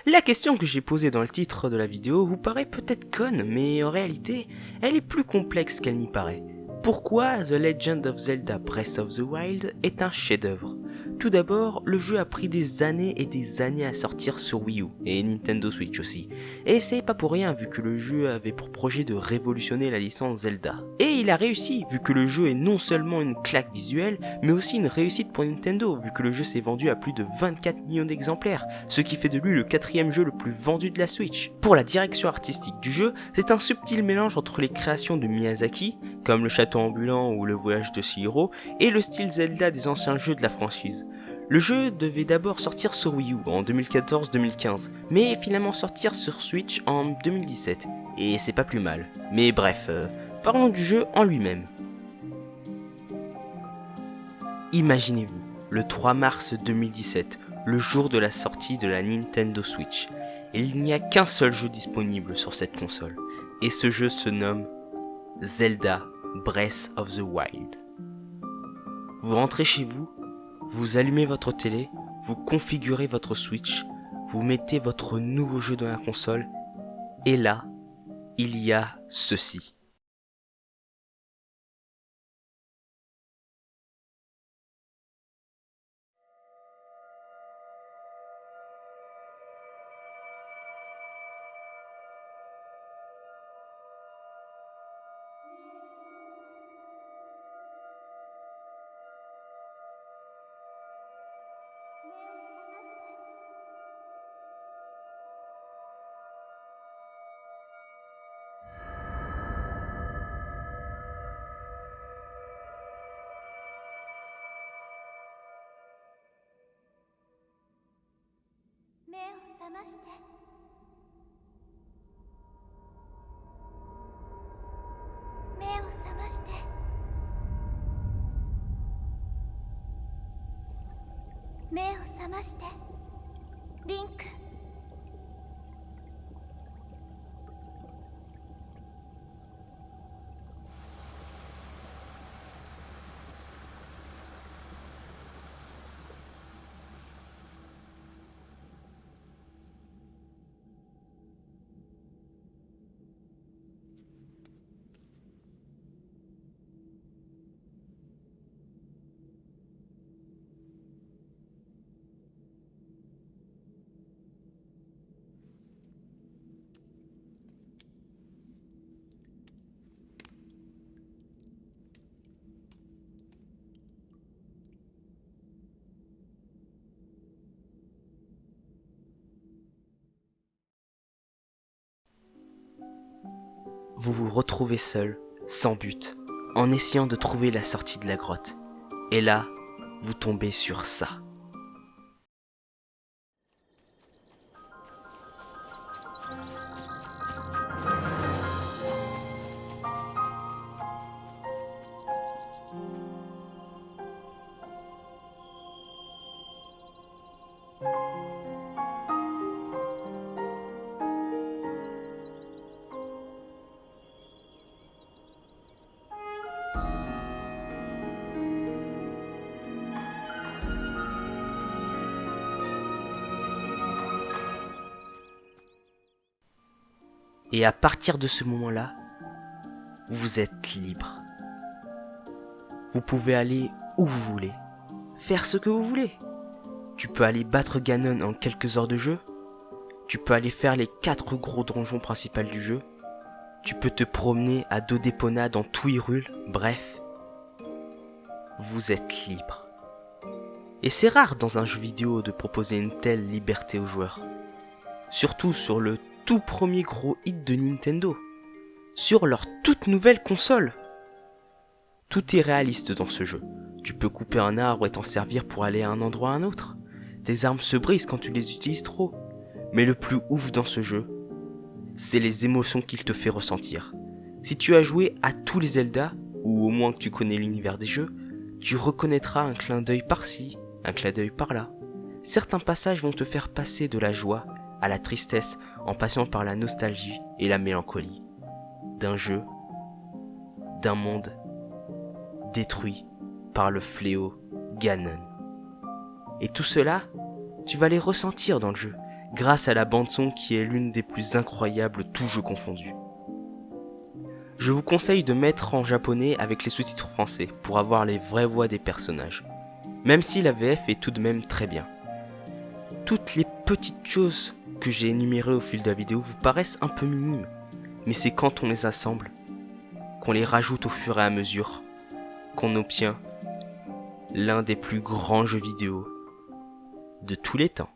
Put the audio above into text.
La question que j'ai posée dans le titre de la vidéo vous paraît peut-être conne, mais en réalité, elle est plus complexe qu'elle n'y paraît. Pourquoi The Legend of Zelda Breath of the Wild est un chef-d'œuvre? Tout d'abord, le jeu a pris des années et des années à sortir sur Wii U et Nintendo Switch aussi. Et c'est pas pour rien vu que le jeu avait pour projet de révolutionner la licence Zelda. Et il a réussi vu que le jeu est non seulement une claque visuelle, mais aussi une réussite pour Nintendo vu que le jeu s'est vendu à plus de 24 millions d'exemplaires, ce qui fait de lui le quatrième jeu le plus vendu de la Switch. Pour la direction artistique du jeu, c'est un subtil mélange entre les créations de Miyazaki, comme le château ambulant ou le voyage de Chihiro, et le style Zelda des anciens jeux de la franchise. Le jeu devait d'abord sortir sur Wii U en 2014-2015, mais finalement sortir sur Switch en 2017, et c'est pas plus mal. Mais bref, parlons du jeu en lui-même. Imaginez-vous, le 3 mars 2017, le jour de la sortie de la Nintendo Switch. Il n'y a qu'un seul jeu disponible sur cette console, et ce jeu se nomme Zelda Breath of the Wild. Vous rentrez chez vous, vous allumez votre télé, vous configurez votre Switch, vous mettez votre nouveau jeu dans la console, et là, il y a ceci. Link. Vous vous retrouvez seul, sans but, en essayant de trouver la sortie de la grotte. Et là, vous tombez sur ça. Et à partir de ce moment-là, vous êtes libre. Vous pouvez aller où vous voulez, faire ce que vous voulez. Tu peux aller battre Ganon en quelques heures de jeu. Tu peux aller faire les 4 gros donjons principaux du jeu. Tu peux te promener à dos d'Épona dans tout Hyrule. Bref, vous êtes libre. Et c'est rare dans un jeu vidéo de proposer une telle liberté aux joueurs. Surtout sur le tout premier gros hit de Nintendo. Sur leur toute nouvelle console. Tout est réaliste dans ce jeu. Tu peux couper un arbre et t'en servir pour aller à un endroit à un autre. Tes armes se brisent quand tu les utilises trop. Mais le plus ouf dans ce jeu, c'est les émotions qu'il te fait ressentir. Si tu as joué à tous les Zelda, ou au moins que tu connais l'univers des jeux, tu reconnaîtras un clin d'œil par-ci, un clin d'œil par-là. Certains passages vont te faire passer de la joie à la tristesse en passant par la nostalgie et la mélancolie. D'un jeu, d'un monde détruit par le fléau Ganon. Et tout cela, tu vas les ressentir dans le jeu, grâce à la bande-son qui est l'une des plus incroyables tous jeux confondus. Je vous conseille de mettre en japonais avec les sous-titres français pour avoir les vraies voix des personnages, même si la VF est tout de même très bien. Toutes les petites choses que j'ai énumérées au fil de la vidéo vous paraissent un peu minimes, mais c'est quand on les assemble, qu'on les rajoute au fur et à mesure, qu'on obtient l'un des plus grands jeux vidéo de tous les temps.